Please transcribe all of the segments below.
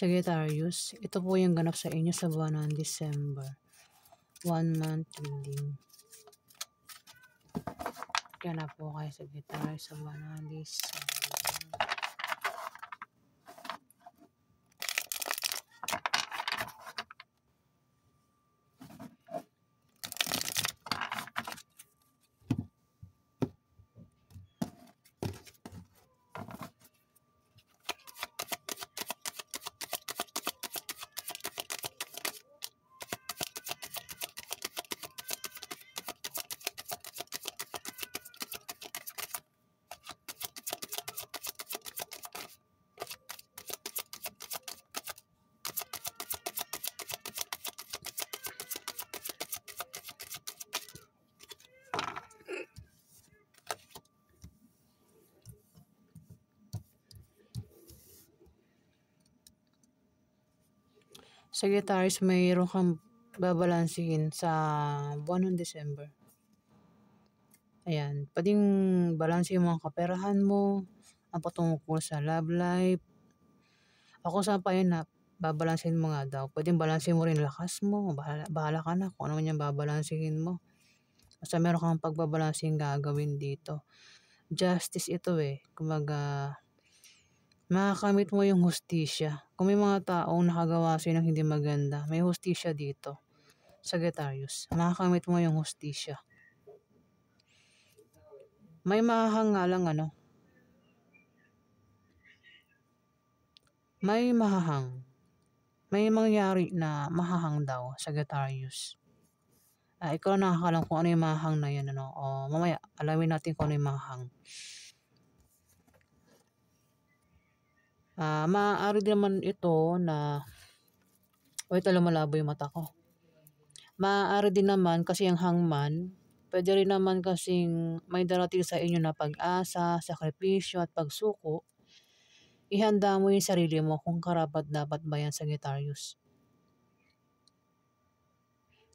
Sagittarius, ito po yung ganap sa inyo sa buwan ng December. 1 month reading. Kaya na po kayo Sagittarius sa buwan ng December. Sagittarius, mayroon kang babalansihin sa buwan ng December. Ayan, pwedeng balansihin mo ang kaperahan mo, ang patungkol sa love life. Ako saan pa yun na babalansihin mo nga daw. Pwedeng balansihin mo rin lakas mo. Bahala ka na kung ano man yung babalansihin mo. Basta meron kang pagbabalansihin gagawin dito. Justice ito Kumaga, makakamit mo yung hustisya. Kung may mga taong nakagawa sa'yo ng hindi maganda, may hustisya dito. Sagittarius, makakamit mo yung hustisya. May mahahang nga lang may mahahang. May mangyari na mahahang daw, Sagittarius. Ikaw na nakakalam kung ano yung mahahang na yan. O mamaya, alamin natin kung ano yung mahahang. Maaari din naman ito na wait, lumalabo yung mata ko. Maaari din naman kasi ang hangman, pwede rin naman kasing may darating sa inyo na pag-asa, sakripisyo at pagsuko. Ihanda mo yung sarili mo kung karapat dapat ba yan, Sagittarius.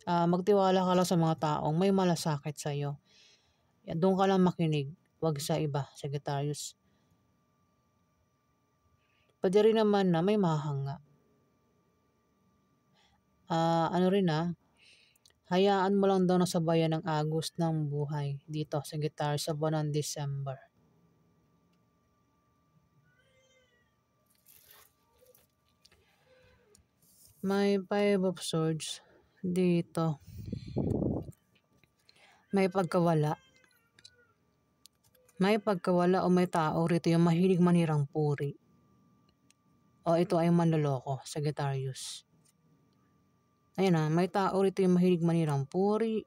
Magtiwala ka lang sa mga taong may malasakit sa iyo. Doon ka lang makinig, wag sa iba, Sagittarius. Pwede rin naman na may mahanga. Hayaan mo lang daw na sabayan ng agos ng buhay dito sa Sagittarius sa buwan ng December. May 5 of Swords dito. May pagkawala. May pagkawala o may tao rito yung mahilig manirang puri. O ito ay manloloko, Sagittarius. Ayan may tao rito yung mahilig manirang puri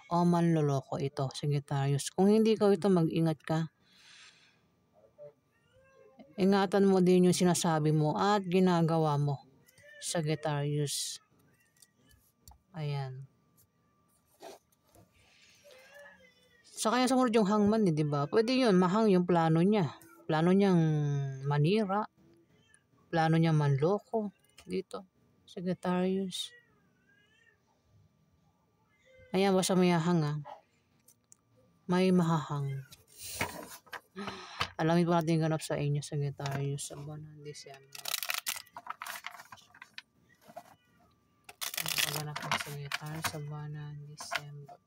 o manloloko ito, Sagittarius. Kung hindi ka ito, mag-ingat ka. Ingatan mo din yung sinasabi mo at ginagawa mo, Sagittarius. Ayan. Sa kanya sumunod yung hangman di ba? Pwede yun, mahang yung plano niya. Plano niyang manira. Plano niyang manloko dito, Sagittarius. Ayan, basta may hahang may mahahang. Alamin po natin yung ganap sa inyo, Sagittarius, sa buwan ng December. Ang ganap ng Sagittarius sa buwan ng December.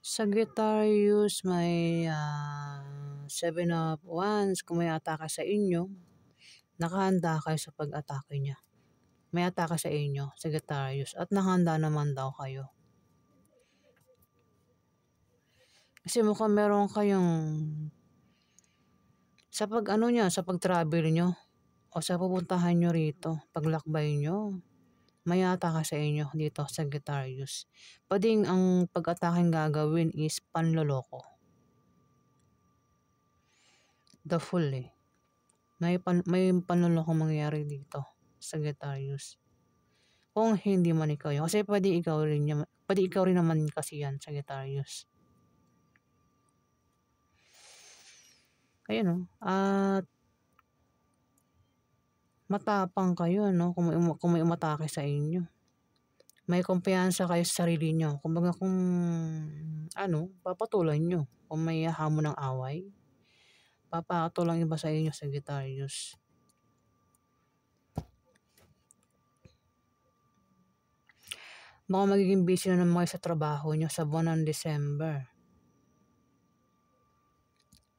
Sagittarius, may 7 of Wands. Kung may atake sa inyo, nakahanda kayo sa pag-atake niya. May atake sa inyo, Sagittarius, at nakahanda naman daw kayo. Kasi mukhang meron kayong sa pag-ano niyo, sa pag-travel niyo o sa pupuntahan niyo rito, paglakbay niyo, may atake sa inyo dito, Sagittarius. Puwedeng ang pag-atakeng gagawin is panloloko, the Fool, eh. May panlolokong mangyayari dito, Sagittarius. Kung hindi man ikaw yun, kasi puwede ikaw rin naman kasi yan, Sagittarius. Ayan, oh, at matapang kayo 'no, kung may umatake sa inyo. May kumpiyansa kayo sa sarili niyo. Kumbaga kung ano, papatulan niyo. Kung may hamon ng away, papatol ang iba sa inyo, Sagittarius. Baka magiging busy na naman kayo sa trabaho niyo sa buwan ng December.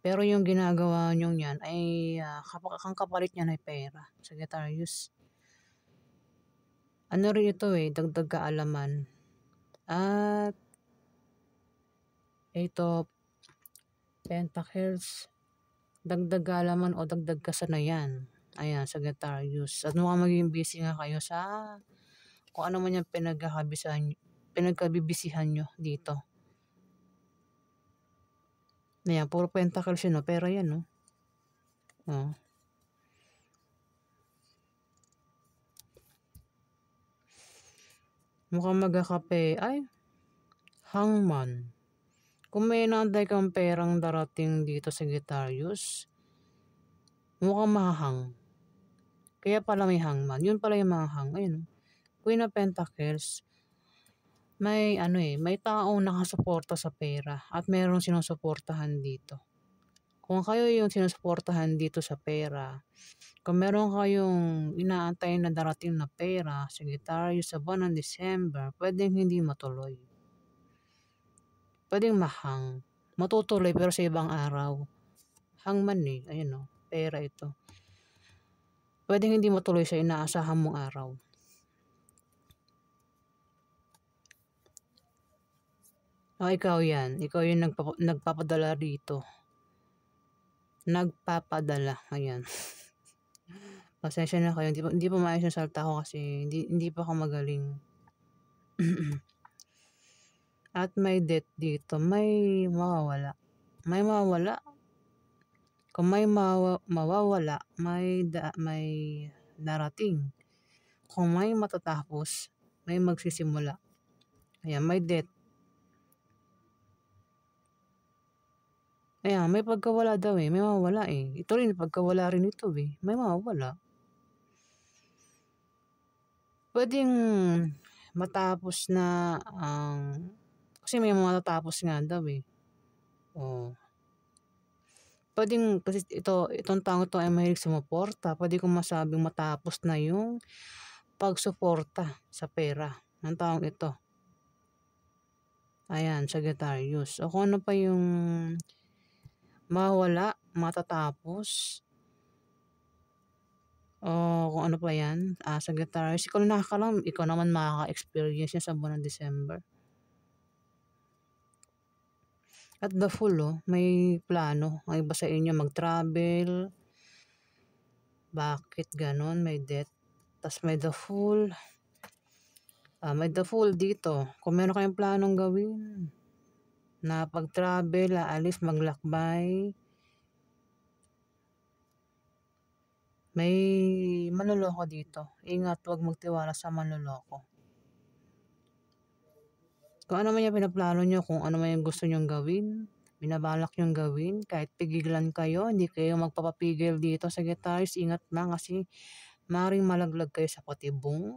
Pero yung ginagawa niyong yan ay ang kapalit niyan ay pera, Sagittarius. Ano rin ito eh, dagdag kaalaman. At ito, Pentacles, dagdag kaalaman o dagdag kasanayan. Ayan, Sagittarius. At mukhang magiging busy nga kayo sa kung ano man yung pinagkabibisihan nyo dito. Ayan, puro Pentacles yun, no? Pera yan, no? Oh. Mukhang magkakape. Ay, Hangman. Kung may naantay kang perang darating dito, Sagittarius, mukhang mahahang. Kaya pala may Hangman. Yun pala yung mahahang. Ayun, Queen of Pentacles. May may taong nakasuporta sa pera at merong sinusuportahan dito. Kung kayo yung sinusuportahan dito sa pera, kung meron kayong inaantay na darating na pera, Sagittarius, sa buwan ng December, pwedeng hindi matuloy. Pwedeng mahang. Matutuloy pero sa ibang araw. Hangman eh. Ayun o. Pera ito. Pwedeng hindi matuloy sa inaasahan mong araw. O ikaw yan. Ikaw yung nagpapadala dito. Nagpapadala. Ayan. Pasensya na kayo. Hindi pa maayos yung salta ko kasi hindi pa ako magaling. At may death dito. May mawawala. May mawawala. Kung may mawawala, may darating. Kung may matatapos, may magsisimula. Ayan, may death. Ayan, may pagkawala daw eh. May mawawala eh. Ito rin, pagkawala rin ito eh. May mawawala. Pwedeng matapos na kasi may matatapos nga daw eh. Oh. Pwedeng kasi itong taong to ay mahilig sumuporta. Pwede kong masabing matapos na yung pagsuporta sa pera ng taong ito. Ayan, Sagittarius. O kung ano pa yung mawala, matatapos. O kung ano pa yan, Sagittarius. Ikaw na nakakalam, ikaw naman makaka-experience niya sa buwan ng December. At the Fool, may plano. Ang iba sa inyo mag-travel. Bakit ganon? May death. Tapos may the Fool. May the Fool dito. Kung meron kayong planong gawin na pag-travel, aalis, maglakbay, may manloloko dito. Ingat, huwag magtiwala sa manloloko. Kung ano man yung pinaplano nyo, kung ano man yung gusto nyong gawin, binabalak nyong gawin, kahit pigilan kayo, hindi kayo magpapapigil dito, Sagittarius, ingat lang kasi maring malaglag kayo sa patibong.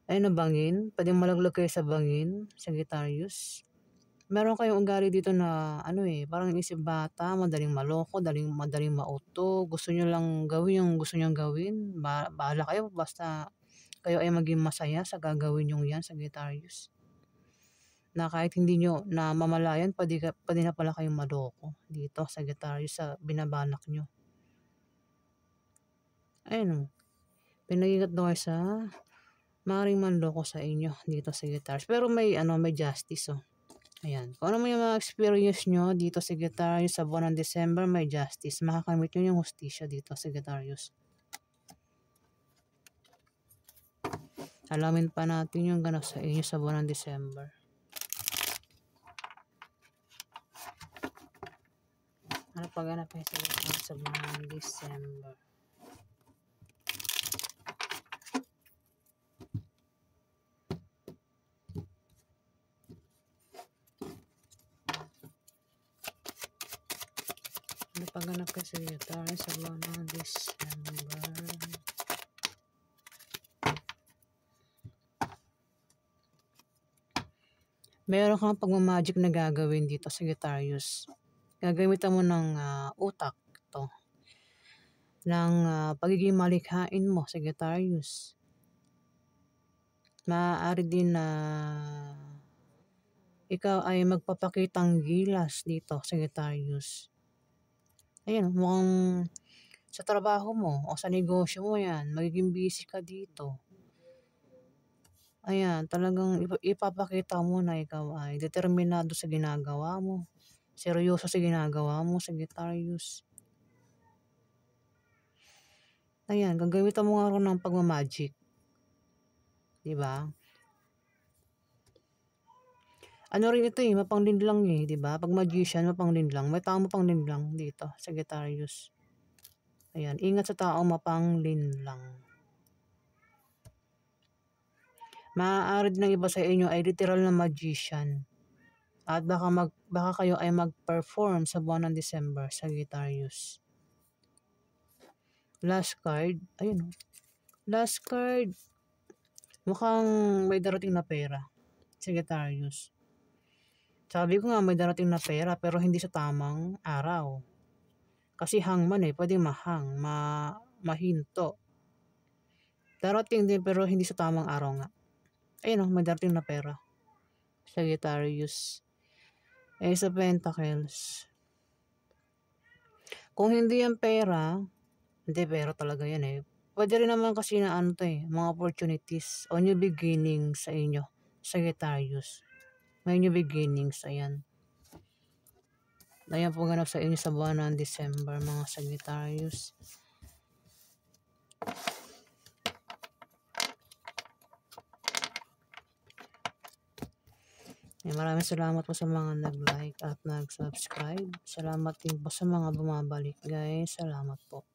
Ayun na bangin, pwedeng malaglag kayo sa bangin, Sagittarius. Meron kayong ugali dito na parang isip bata, madaling maloko, madaling mauto, gusto nyo lang gawin yung gusto nyong gawin, bahala kayo, basta kayo ay maging masaya sa gagawin nyong yan, Sagittarius. Na kahit hindi nyo na mamalayan, pwede na pala kayong maloko dito, Sagittarius, sa binabalak nyo. Ayun, pinag-ingat daw kayo sa maaaring manloko sa inyo dito, Sagittarius. Pero may justice, oh. Ayan. Kung ano man yung mga experience nyo dito sa Sagittarius sa buwan ng December, may justice. Makakamit nyo yung hustisya dito sa Sagittarius. Alamin pa natin yung ganap sa inyo sa buwan ng December. Ano pa ganap sa buwan ng December? Ano pa ganap sa Sagittarius sa buwan ng December? Meron kang pagmamagic na gagawin dito sa Sagittarius. Gagamitan mo ng utak to. Ng pagiging malikhain mo sa Sagittarius. Maaari din na ikaw ay magpapakitang gilas dito sa Sagittarius. Ayan, mukhang sa trabaho mo o sa negosyo mo yan, magiging busy ka dito. Ayan, talagang ipapakita mo na ikaw ay determinado sa ginagawa mo. Seryoso sa ginagawa mo, Sagittarius. Ayan, gagamitan mo nga rin ng pagmamagic. Diba? Ano rin ito mapanglinlang diba? Pag magician, mapanglinlang. May tao mapanglinlang dito, Sagittarius. Ayan, ingat sa tao mapanglinlang. Maaari din ng iba sa inyo ay literal na magician. At baka kayo ay mag-perform sa buwan ng December, Sagittarius. Last card. Ayun. Last card. Mukhang may darating na pera, Sagittarius. Sabi ko nga may darating na pera pero hindi sa tamang araw. Kasi hangman pwedeng mahinto. Darating din pero hindi sa tamang araw nga. Ayun may darating na pera. Sagittarius. Ace of Pentacles. Kung hindi yan pera, hindi pera talaga yan Pwede rin naman kasi na mga opportunities o new beginnings sa inyo, Sagittarius. May new beginnings, ayan. Ayan po ganap sa inyo sa buwan ng December, mga Sagittarius. Maraming salamat po sa mga nag-like at nag-subscribe. Salamat din po sa mga bumabalik, guys. Salamat po.